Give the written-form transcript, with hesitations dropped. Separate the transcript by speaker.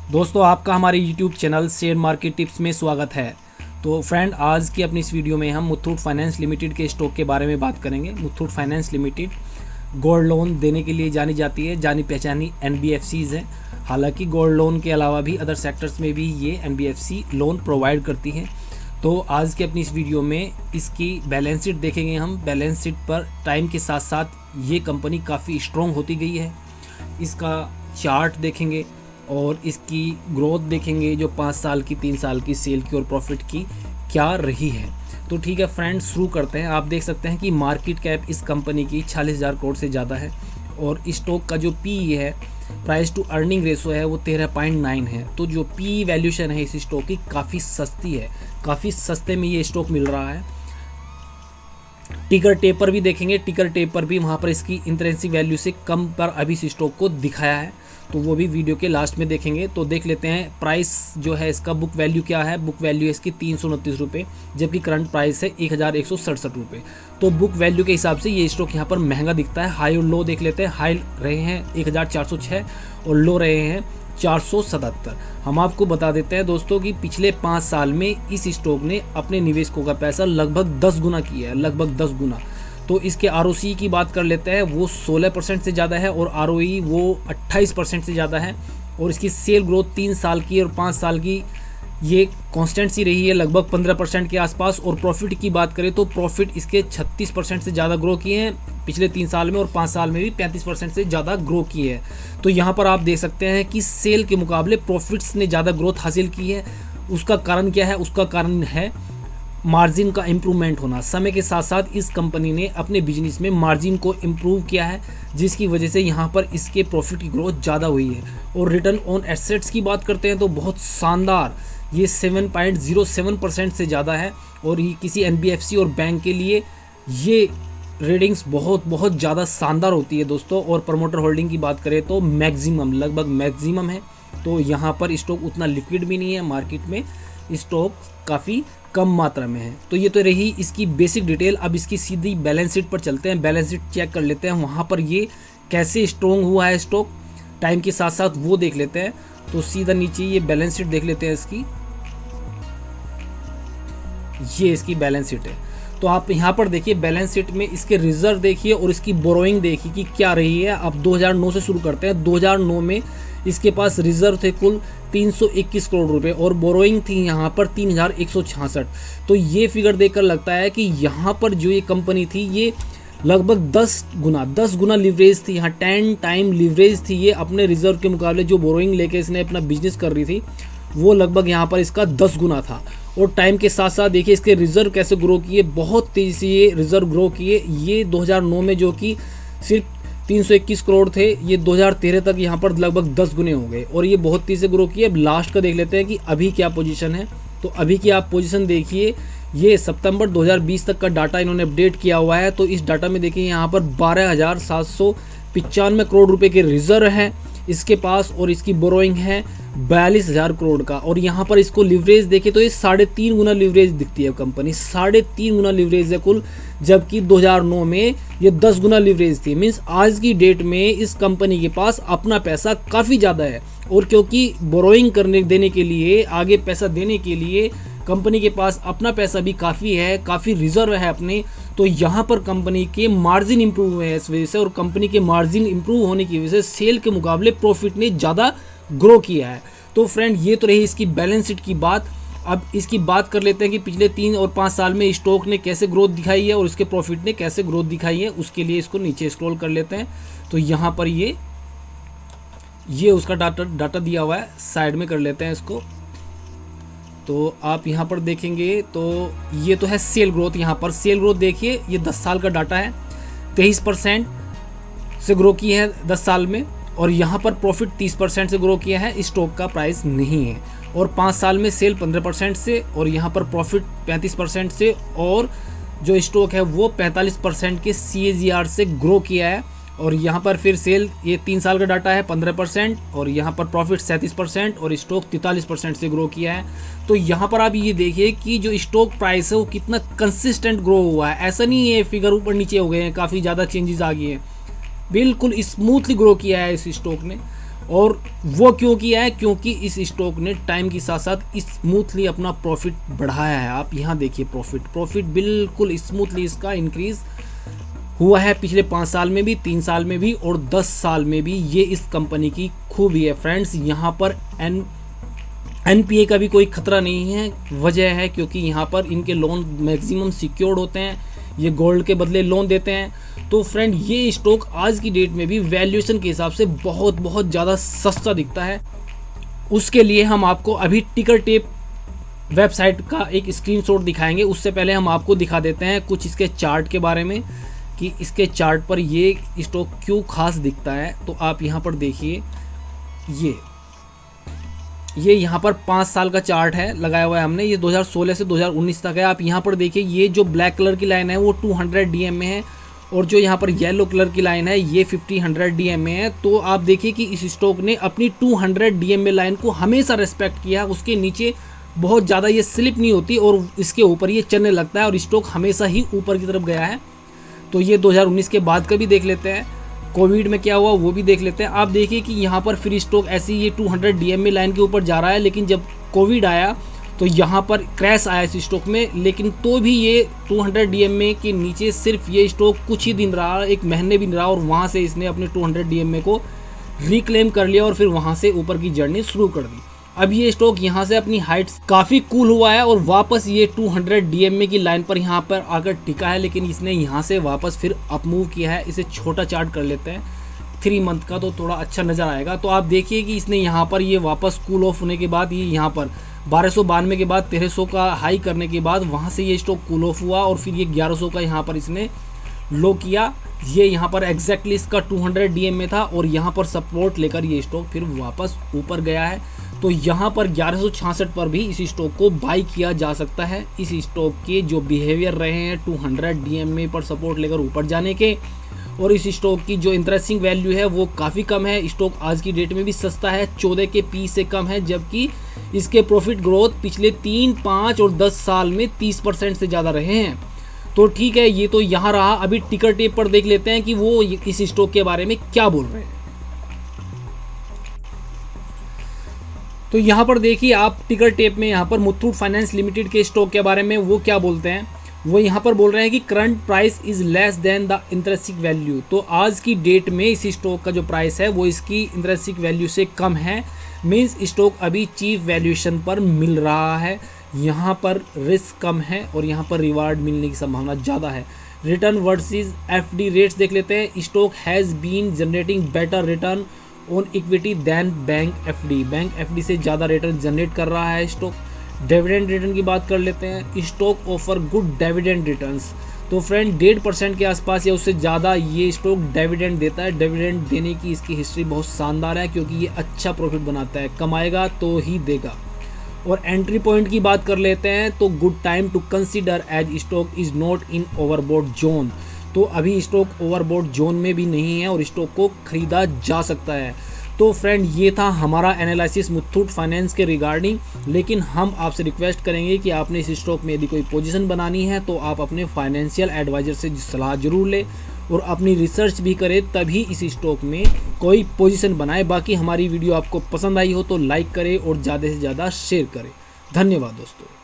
Speaker 1: दोस्तों आपका हमारे YouTube channel share market tips में स्वागत है। तो फ्रेंड, आज की अपनी इस वीडियो में हम मुथूट फाइनेंस लिमिटेड के स्टॉक के बारे में बात करेंगे। Muthoot finance limited gold loan देने के लिए जानी जाती है, जानी पहचानी NBFCs है। हालांकि गोल्ड लोन के अलावा भी अदर सेक्टर्स में भी ये NBFC लोन प्रोवाइड करती है। तो आज की अपनी इस वीडियो में इसकी बैलेंस शीट देखेंगे हम। बैलेंस शीट पर टाइम के साथ साथ ये कंपनी काफ़ी स्ट्रॉन्ग होती गई है। इसका चार्ट देखेंगे और इसकी ग्रोथ देखेंगे, जो 5 साल की 3 साल की सेल की और प्रॉफिट की क्या रही है। तो ठीक है फ्रेंड्स, शुरू करते हैं। आप देख सकते हैं कि मार्केट कैप इस कंपनी की 40,000 करोड़ से ज़्यादा है और स्टॉक का जो PE है, प्राइस टू अर्निंग रेशो है, वो 13.9 है। तो जो PE वैल्यूशन है इस स्टॉक की काफ़ी सस्ती है, काफ़ी सस्ते में ये स्टॉक मिल रहा है। टिकर टेपर भी देखेंगे, टिकर टेपर भी वहाँ पर इसकी इंट्रिंसिक वैल्यू से कम पर अभी इस स्टॉक को दिखाया है, तो वो भी वीडियो के लास्ट में देखेंगे। तो देख लेते हैं प्राइस जो है इसका, बुक वैल्यू क्या है। बुक वैल्यू है इसकी 329 रुपये, जबकि करंट प्राइस है 1167 रुपये। तो बुक वैल्यू के हिसाब से ये स्टॉक यहाँ पर महंगा दिखता है। हाई और लो देख लेते हैं। हाई रहे हैं 1406 और लो रहे हैं 477। हम आपको बता देते हैं दोस्तों कि पिछले 5 साल में इस स्टॉक ने अपने निवेशकों का पैसा लगभग 10 गुना किया है, लगभग 10 गुना। तो इसके ROC की बात कर लेते हैं, वो 16% से ज़्यादा है और ROE वो 28% से ज़्यादा है। और इसकी सेल ग्रोथ 3 साल की और 5 साल की ये कांस्टेंट सी रही है, लगभग 15% के आसपास। और प्रॉफिट की बात करें तो प्रॉफिट इसके 36% से ज़्यादा ग्रो किए हैं पिछले 3 साल में, और 5 साल में भी 35% से ज़्यादा ग्रो किए हैं। तो यहाँ पर आप देख सकते हैं कि सेल के मुकाबले प्रॉफिट्स ने ज़्यादा ग्रोथ हासिल की है। उसका कारण क्या है? उसका कारण है मार्जिन का इम्प्रूवमेंट होना। समय के साथ साथ इस कंपनी ने अपने बिजनेस में मार्जिन को इम्प्रूव किया है, जिसकी वजह से यहाँ पर इसके प्रॉफिट की ग्रोथ ज़्यादा हुई है। और रिटर्न ऑन एसेट्स की बात करते हैं तो बहुत शानदार, ये 7.07% से ज़्यादा है। और ये किसी NBFC और बैंक के लिए ये रेटिंग्स बहुत ज़्यादा शानदार होती है दोस्तों। और प्रमोटर होल्डिंग की बात करें तो मैक्सिमम, लगभग मैक्सिमम है। तो यहाँ पर स्टॉक उतना लिक्विड भी नहीं है, मार्केट में स्टॉक काफ़ी कम मात्रा में है। तो ये तो रही इसकी बेसिक डिटेल। अब इसकी सीधी बैलेंस शीट पर चलते हैं, बैलेंस शीट चेक कर लेते हैं वहाँ पर ये कैसे स्ट्रॉन्ग हुआ है स्टॉक टाइम के साथ साथ, वो देख लेते हैं। तो सीधा नीचे ये बैलेंस शीट देख लेते हैं इसकी, ये इसकी बैलेंस शीट है। तो आप यहाँ पर देखिए बैलेंस शीट में इसके रिजर्व देखिए और इसकी बोरोइंग देखिए कि क्या रही है। अब 2009 से शुरू करते हैं। 2009 में इसके पास रिजर्व थे कुल 321 करोड़ रुपए और बोरोइंग थी यहाँ पर 3166। तो ये फिगर देखकर लगता है कि यहाँ पर जो ये कंपनी थी ये लगभग 10 गुना लिवरेज थी, यहाँ 10 टाइम लिवरेज थी ये अपने रिजर्व के मुकाबले। जो बोरोइंग लेके इसने अपना बिजनेस कर रही थी वो लगभग यहाँ पर इसका 10 गुना था। और टाइम के साथ साथ देखिए इसके रिजर्व कैसे ग्रो किए, बहुत तेज़ी से ये रिजर्व ग्रो किए। ये 2009 में जो कि सिर्फ 321 करोड़ थे, ये 2013 तक यहाँ पर लगभग 10 गुने हो गए और ये बहुत तेज़ी से ग्रो किए। अब लास्ट का देख लेते हैं कि अभी क्या पोजीशन है। तो अभी की आप पोजीशन देखिए, ये सितंबर 2020 तक का डाटा इन्होंने अपडेट किया हुआ है। तो इस डाटा में देखिए यहाँ पर 12,795 करोड़ रुपए के रिजर्व हैं इसके पास और इसकी बोरोइंग है 42,000 करोड़ का। और यहाँ पर इसको लिवरेज देखे तो ये 3.5 गुना लिवरेज दिखती है कंपनी, 3.5 गुना लिवरेज है कुल, जबकि 2009 में ये 10 गुना लिवरेज थी। मीन्स आज की डेट में इस कंपनी के पास अपना पैसा काफ़ी ज़्यादा है। और क्योंकि बोरोइंग करने देने के लिए, आगे पैसा देने के लिए कंपनी के पास अपना पैसा भी काफ़ी है, काफ़ी रिजर्व है अपने। तो यहाँ पर कंपनी के मार्जिन इंप्रूव हुए हैं इस वजह से, और कंपनी के मार्जिन इंप्रूव होने की वजह से सेल के मुकाबले प्रॉफिट ने ज़्यादा ग्रो किया है। तो फ्रेंड, ये तो रही इसकी बैलेंस शीट की बात। अब इसकी बात कर लेते हैं कि पिछले 3 और 5 साल में स्टॉक ने कैसे ग्रोथ दिखाई है और इसके प्रॉफिट ने कैसे ग्रोथ दिखाई है। उसके लिए इसको नीचे स्क्रॉल कर लेते हैं। तो यहाँ पर ये उसका डाटा दिया हुआ है, साइड में कर लेते हैं इसको। तो आप यहाँ पर देखेंगे तो ये तो है सेल ग्रोथ। यहाँ पर सेल ग्रोथ देखिए, ये 10 साल का डाटा है, 23% से ग्रो की है 10 साल में। और यहाँ पर प्रॉफिट 30% से ग्रो किया है, स्टॉक का प्राइस नहीं है। और 5 साल में सेल 15% से और यहाँ पर प्रॉफिट 35% से, और जो स्टॉक है वो 45% के CAGR से ग्रो किया है। और यहाँ पर फिर सेल, ये 3 साल का डाटा है 15%, और यहाँ पर प्रॉफिट 37% और स्टॉक 43% से ग्रो किया है। तो यहाँ पर आप ये देखिए कि जो स्टॉक प्राइस है वो कितना कंसिस्टेंट ग्रो हुआ है। ऐसा नहीं है फिगर ऊपर नीचे हो गए हैं, काफ़ी ज़्यादा चेंजेस आ गए हैं, बिल्कुल स्मूथली ग्रो किया है इस स्टॉक ने। और वो क्यों किया है? क्योंकि इस स्टॉक ने टाइम के साथ साथ स्मूथली अपना प्रॉफिट बढ़ाया है। आप यहाँ देखिए, प्रॉफिट बिल्कुल स्मूथली इसका इंक्रीज हुआ है पिछले 5 साल में भी, 3 साल में भी और 10 साल में भी। ये इस कंपनी की खूबी है फ्रेंड्स। यहाँ पर एनपीए का भी कोई खतरा नहीं है। वजह है क्योंकि यहाँ पर इनके लोन मैक्सिमम सिक्योर्ड होते हैं, ये गोल्ड के बदले लोन देते हैं। तो फ्रेंड, ये स्टॉक आज की डेट में भी वैल्यूएशन के हिसाब से बहुत ज़्यादा सस्ता दिखता है। उसके लिए हम आपको अभी टिकर टेप वेबसाइट का एक स्क्रीनशॉट दिखाएंगे। उससे पहले हम आपको दिखा देते हैं कुछ इसके चार्ट के बारे में कि इसके चार्ट पर ये स्टॉक क्यों खास दिखता है। तो आप यहाँ पर देखिए, ये यहाँ पर 5 साल का चार्ट है लगाया हुआ है हमने। ये 2016 से 2019 तक है। आप यहाँ पर देखिए, ये जो ब्लैक कलर की लाइन है वो 200 DM में है और जो यहाँ पर येलो कलर की लाइन है ये 50-100 DM में है। तो आप देखिए कि इस स्टॉक ने अपनी 200 DM लाइन को हमेशा रेस्पेक्ट किया। उसके नीचे बहुत ज़्यादा ये स्लिप नहीं होती और इसके ऊपर ये चलने लगता है और स्टॉक हमेशा ही ऊपर की तरफ गया है। तो ये 2019 के बाद का भी देख लेते हैं, कोविड में क्या हुआ वो भी देख लेते हैं। आप देखिए कि यहाँ पर फिर स्टॉक ऐसे ही ये 200 DM लाइन के ऊपर जा रहा है, लेकिन जब कोविड आया तो यहाँ पर क्रैश आया इस स्टॉक में। लेकिन तो भी ये 200 DM के नीचे सिर्फ ये स्टॉक कुछ ही दिन रहा, 1 महीने भी नहीं रहा और वहाँ से इसने अपने 200 DM को रिक्लेम कर लिया और फिर वहाँ से ऊपर की जर्नी शुरू कर दी। अब ये स्टॉक यहाँ से अपनी हाइट्स काफ़ी कूल हुआ है और वापस ये 200 DM की लाइन पर यहाँ पर आकर टिका है, लेकिन इसने यहाँ से वापस फिर अप मूव किया है। इसे छोटा चार्ट कर लेते हैं 3 मंथ का, तो थोड़ा अच्छा नज़र आएगा। तो आप देखिए कि इसने यहाँ पर ये वापस कूल ऑफ होने के बाद ये यहाँ पर 1292 के बाद 1300 का हाई करने के बाद वहाँ से ये स्टॉक कूल ऑफ हुआ और फिर ये 1100 का यहाँ पर इसने लो किया। ये यहाँ पर एग्जैक्टली इसका 200 DM में था और यहाँ पर सपोर्ट लेकर ये स्टॉक फिर वापस ऊपर गया है। तो यहाँ पर 1166 पर भी इस स्टॉक को बाई किया जा सकता है। इस स्टॉक के जो बिहेवियर रहे हैं 200 DM पर सपोर्ट लेकर ऊपर जाने के, और इस स्टॉक की जो इंटरेस्टिंग वैल्यू है वो काफ़ी कम है। स्टॉक आज की डेट में भी सस्ता है, 14 के P से कम है, जबकि इसके प्रॉफिट ग्रोथ पिछले 3, 5 और 10 साल में 30% से ज़्यादा रहे हैं। तो ठीक है, ये तो यहाँ रहा। अभी टिकर टेप पर देख लेते हैं कि वो इस स्टॉक के बारे में क्या बोल रहे हैं। तो यहाँ पर देखिए आप टिकर टेप में यहाँ पर मुथूट फाइनेंस लिमिटेड के स्टॉक के बारे में वो क्या बोलते हैं। वो यहाँ पर बोल रहे हैं कि current price is less than the intrinsic value. तो आज की डेट में इस स्टॉक का जो प्राइस है वो इसकी इंट्रिंसिक वैल्यू से कम है। मीन्स स्टॉक अभी चीप वैल्यूएशन पर मिल रहा है। यहाँ पर रिस्क कम है और यहाँ पर रिवार्ड मिलने की संभावना ज़्यादा है। रिटर्न वर्सेस FD रेट्स देख लेते हैं। Stock has been generating better return on equity than bank FD से ज़्यादा रिटर्न जनरेट कर रहा है स्टॉक। डिविडेंड रिटर्न की बात कर लेते हैं। Stock offer good dividend returns. तो फ्रेंड 1.5% के आसपास या उससे ज़्यादा ये स्टॉक डिविडेंड देता है। डिविडेंड देने की इसकी हिस्ट्री बहुत शानदार है क्योंकि ये अच्छा प्रॉफिट बनाता है, कमाएगा तो ही देगा। और एंट्री पॉइंट की बात कर लेते हैं तो good time to consider as stock is not in overbought zone. तो अभी स्टॉक ओवरबॉट जोन में भी नहीं है और स्टॉक को ख़रीदा जा सकता है। तो फ्रेंड, ये था हमारा एनालिसिस मुथूट फाइनेंस के रिगार्डिंग। लेकिन हम आपसे रिक्वेस्ट करेंगे कि आपने इस स्टॉक में यदि कोई पोजीशन बनानी है तो आप अपने फाइनेंशियल एडवाइज़र से सलाह जरूर लें और अपनी रिसर्च भी करें, तभी इस स्टॉक में कोई पोजीशन बनाए। बाकी हमारी वीडियो आपको पसंद आई हो तो लाइक करें और ज़्यादा से ज़्यादा शेयर करें। धन्यवाद दोस्तों।